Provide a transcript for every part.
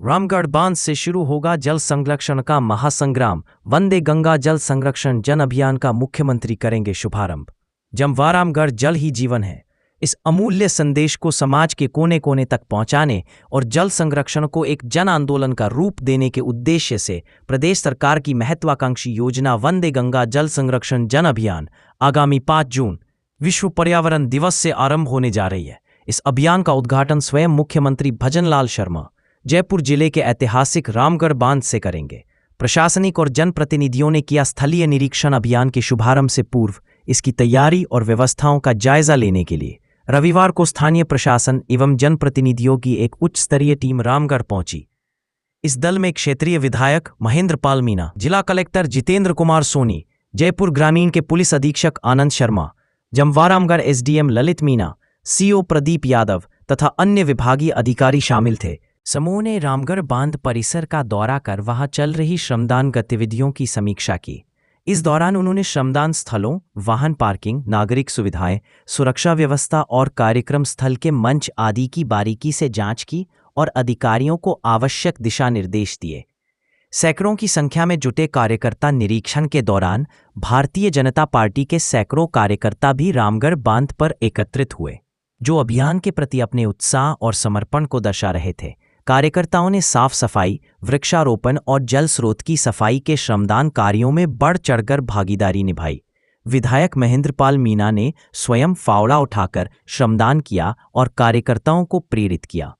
रामगढ़ बांध से शुरू होगा जल संरक्षण का महासंग्राम। वंदे गंगा जल संरक्षण जन अभियान का मुख्यमंत्री करेंगे शुभारंभ। रामगढ़ जल ही जीवन है, इस अमूल्य संदेश को समाज के कोने कोने तक पहुंचाने और जल संरक्षण को एक जन आंदोलन का रूप देने के उद्देश्य से प्रदेश सरकार की महत्वाकांक्षी योजना वंदे गंगा जल संरक्षण जन अभियान आगामी 5 जून विश्व पर्यावरण दिवस से आरंभ होने जा रही है। इस अभियान का उद्घाटन स्वयं मुख्यमंत्री भजनलाल शर्मा जयपुर जिले के ऐतिहासिक रामगढ़ बांध से करेंगे। प्रशासनिक और जनप्रतिनिधियों ने किया स्थलीय निरीक्षण। अभियान के शुभारंभ से पूर्व इसकी तैयारी और व्यवस्थाओं का जायजा लेने के लिए रविवार को स्थानीय प्रशासन एवं जनप्रतिनिधियों की एक उच्च स्तरीय टीम रामगढ़ पहुंची। इस दल में क्षेत्रीय विधायक महेंद्र पाल मीणा, जिला कलेक्टर जितेंद्र कुमार सोनी, जयपुर ग्रामीण के पुलिस अधीक्षक आनंद शर्मा, जमवारामगढ़ एसडीएम ललित मीणा, सीओ प्रदीप यादव तथा अन्य विभागीय अधिकारी शामिल थे। समूह ने रामगढ़ बांध परिसर का दौरा कर वहां चल रही श्रमदान गतिविधियों की समीक्षा की। इस दौरान उन्होंने श्रमदान स्थलों, वाहन पार्किंग, नागरिक सुविधाएं, सुरक्षा व्यवस्था और कार्यक्रम स्थल के मंच आदि की बारीकी से जांच की और अधिकारियों को आवश्यक दिशा निर्देश दिए। सैकड़ों की संख्या में जुटे कार्यकर्ता निरीक्षण के दौरान भारतीय जनता पार्टी के सैकड़ों कार्यकर्ता भी रामगढ़ बांध पर एकत्रित हुए, जो अभियान के प्रति अपने उत्साह और समर्पण को दर्शा रहे थे। कार्यकर्ताओं ने साफ सफाई, वृक्षारोपण और जल स्रोत की सफाई के श्रमदान कार्यों में बढ़ चढ़कर भागीदारी निभाई। विधायक महेंद्र पाल मीणा ने स्वयं फावड़ा उठाकर श्रमदान किया और कार्यकर्ताओं को प्रेरित किया।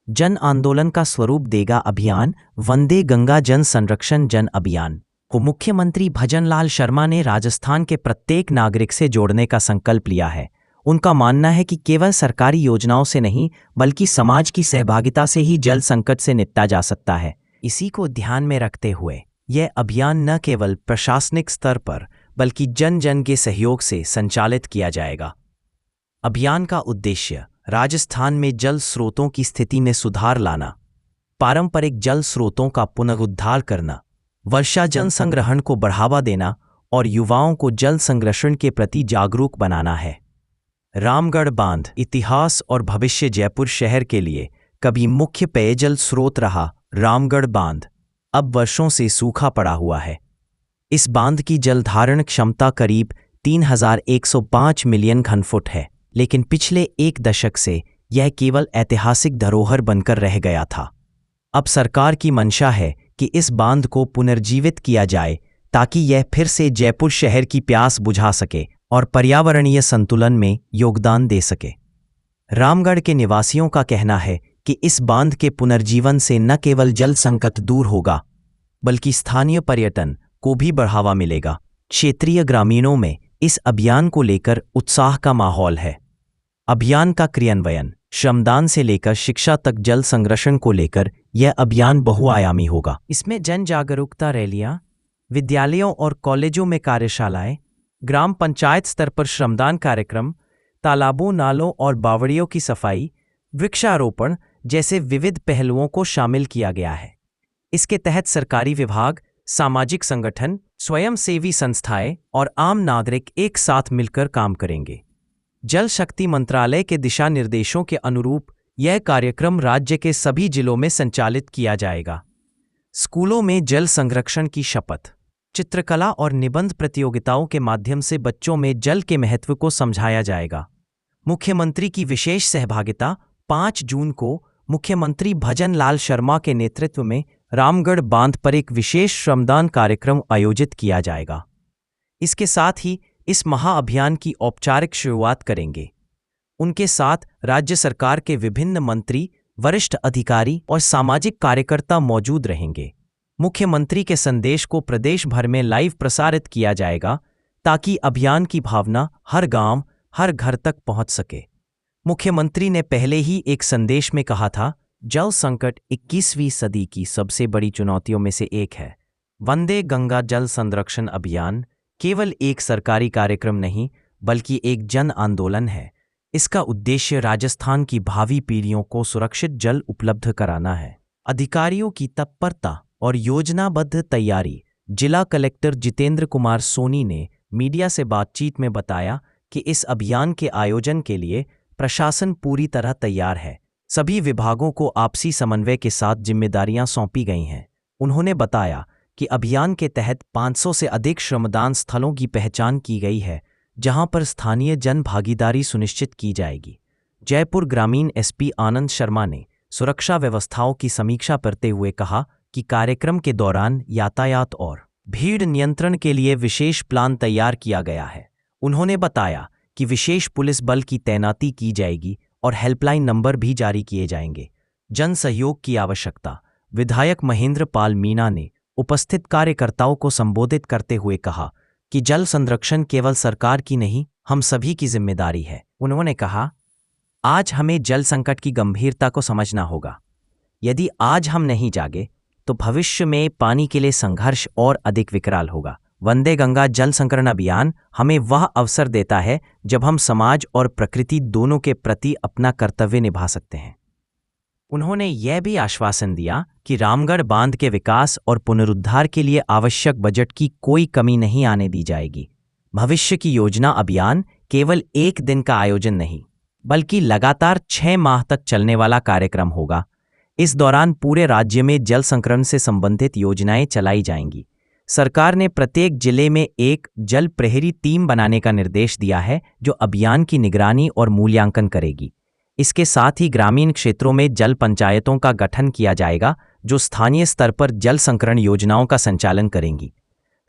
जन आंदोलन का स्वरूप देगा अभियान वंदे गंगा जन संरक्षण जन अभियान को मुख्यमंत्री भजनलाल शर्मा ने राजस्थान के प्रत्येक नागरिक से जोड़ने का संकल्प लिया है। उनका मानना है कि केवल सरकारी योजनाओं से नहीं बल्कि समाज की सहभागिता से ही जल संकट से निपटा जा सकता है। इसी को ध्यान में रखते हुए यह अभियान न केवल प्रशासनिक स्तर पर बल्कि जन जन के सहयोग से संचालित किया जाएगा। अभियान का उद्देश्य राजस्थान में जल स्रोतों की स्थिति में सुधार लाना, पारंपरिक जल स्रोतों का पुनरुद्धार करना, वर्षा जल संग्रहण को बढ़ावा देना और युवाओं को जल संरक्षण के प्रति जागरूक बनाना है। रामगढ़ बांध इतिहास और भविष्य। जयपुर शहर के लिए कभी मुख्य पेयजल स्रोत रहा रामगढ़ बांध अब वर्षों से सूखा पड़ा हुआ है। इस बांध की जलधारण क्षमता करीब 3105 मिलियन घनफुट है, लेकिन पिछले एक दशक से यह केवल ऐतिहासिक धरोहर बनकर रह गया था। अब सरकार की मंशा है कि इस बांध को पुनर्जीवित किया जाए ताकि यह फिर से जयपुर शहर की प्यास बुझा सके और पर्यावरणीय संतुलन में योगदान दे सके। रामगढ़ के निवासियों का कहना है कि इस बांध के पुनर्जीवन से न केवल जल संकट दूर होगा बल्कि स्थानीय पर्यटन को भी बढ़ावा मिलेगा। क्षेत्रीय ग्रामीणों में इस अभियान को लेकर उत्साह का माहौल है। अभियान का क्रियान्वयन श्रमदान से लेकर शिक्षा तक जल संरक्षण को लेकर यह अभियान बहुआयामी होगा। इसमें जन जागरूकता रैलियां, विद्यालयों और कॉलेजों में कार्यशालाएं, ग्राम पंचायत स्तर पर श्रमदान कार्यक्रम, तालाबों, नालों और बावड़ियों की सफाई, वृक्षारोपण जैसे विविध पहलुओं को शामिल किया गया है। इसके तहत सरकारी विभाग, सामाजिक संगठन, स्वयंसेवी संस्थाएं और आम नागरिक एक साथ मिलकर काम करेंगे। जल शक्ति मंत्रालय के दिशा निर्देशों के अनुरूप यह कार्यक्रम राज्य के सभी जिलों में संचालित किया जाएगा। स्कूलों में जल संरक्षण की शपथ, चित्रकला और निबंध प्रतियोगिताओं के माध्यम से बच्चों में जल के महत्व को समझाया जाएगा। मुख्यमंत्री की विशेष सहभागिता 5 जून को मुख्यमंत्री भजनलाल शर्मा के नेतृत्व में रामगढ़ बांध पर एक विशेष श्रमदान कार्यक्रम आयोजित किया जाएगा। इसके साथ ही इस महाअभियान की औपचारिक शुरुआत करेंगे। उनके साथ राज्य सरकार के विभिन्न मंत्री, वरिष्ठ अधिकारी और सामाजिक कार्यकर्ता मौजूद रहेंगे। मुख्यमंत्री के संदेश को प्रदेश भर में लाइव प्रसारित किया जाएगा ताकि अभियान की भावना हर गांव, हर घर तक पहुंच सके। मुख्यमंत्री ने पहले ही एक संदेश में कहा था, जल संकट 21वीं सदी की सबसे बड़ी चुनौतियों में से एक है। वंदे गंगा जल संरक्षण अभियान केवल एक सरकारी कार्यक्रम नहीं बल्कि एक जन आंदोलन है। इसका उद्देश्य राजस्थान की भावी पीढ़ियों को सुरक्षित जल उपलब्ध कराना है। अधिकारियों की तत्परता और योजनाबद्ध तैयारी। जिला कलेक्टर जितेंद्र कुमार सोनी ने मीडिया से बातचीत में बताया कि इस अभियान के आयोजन के लिए प्रशासन पूरी तरह तैयार है। सभी विभागों को आपसी समन्वय के साथ जिम्मेदारियां सौंपी गई हैं। उन्होंने बताया कि अभियान के तहत 500 से अधिक श्रमदान स्थलों की पहचान की गई है, जहां पर स्थानीय जन भागीदारी सुनिश्चित की जाएगी। जयपुर ग्रामीण एसपी आनंद शर्मा ने सुरक्षा व्यवस्थाओं की समीक्षा करते हुए कहा कि कार्यक्रम के दौरान यातायात और भीड़ नियंत्रण के लिए विशेष प्लान तैयार किया गया है। उन्होंने बताया कि विशेष पुलिस बल की तैनाती की जाएगी और हेल्पलाइन नंबर भी जारी किए जाएंगे। जन सहयोग की आवश्यकता। विधायक महेंद्र पाल मीणा ने उपस्थित कार्यकर्ताओं को संबोधित करते हुए कहा कि जल संरक्षण केवल सरकार की नहीं, हम सभी की जिम्मेदारी है। उन्होंने कहा, आज हमें जल संकट की गंभीरता को समझना होगा। यदि आज हम नहीं जागे तो भविष्य में पानी के लिए संघर्ष और अधिक विकराल होगा। वंदे गंगा जल संरक्षण अभियान हमें वह अवसर देता है जब हम समाज और प्रकृति दोनों के प्रति अपना कर्तव्य निभा सकते हैं। उन्होंने यह भी आश्वासन दिया कि रामगढ़ बांध के विकास और पुनरुद्धार के लिए आवश्यक बजट की कोई कमी नहीं आने दी जाएगी। भविष्य की योजना अभियान केवल एक दिन का आयोजन नहीं, बल्कि लगातार 6 माह तक चलने वाला कार्यक्रम होगा। इस दौरान पूरे राज्य में जल संरक्षण से संबंधित योजनाएं चलाई जाएंगी। सरकार ने प्रत्येक जिले में एक जल प्रहरी टीम बनाने का निर्देश दिया है, जो अभियान की निगरानी और मूल्यांकन करेगी। इसके साथ ही ग्रामीण क्षेत्रों में जल पंचायतों का गठन किया जाएगा, जो स्थानीय स्तर पर जल संरक्षण योजनाओं का संचालन करेंगी।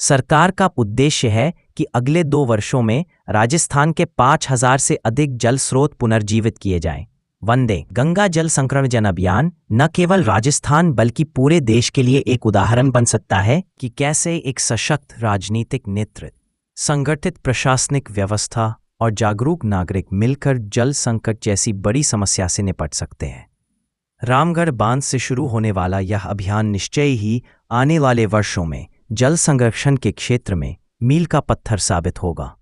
सरकार का उद्देश्य है कि अगले 2 वर्षों में राजस्थान के 5000 से अधिक जल स्रोत पुनर्जीवित किए जाएं। वंदे गंगा जल संरक्षण जन अभियान न केवल राजस्थान बल्कि पूरे देश के लिए एक उदाहरण बन सकता है कि कैसे एक सशक्त राजनीतिक नेतृत्व, संगठित प्रशासनिक व्यवस्था और जागरूक नागरिक मिलकर जल संकट जैसी बड़ी समस्या से निपट सकते हैं। रामगढ़ बांध से शुरू होने वाला यह अभियान निश्चय ही आने वाले वर्षों में जल संरक्षण के क्षेत्र में मील का पत्थर साबित होगा।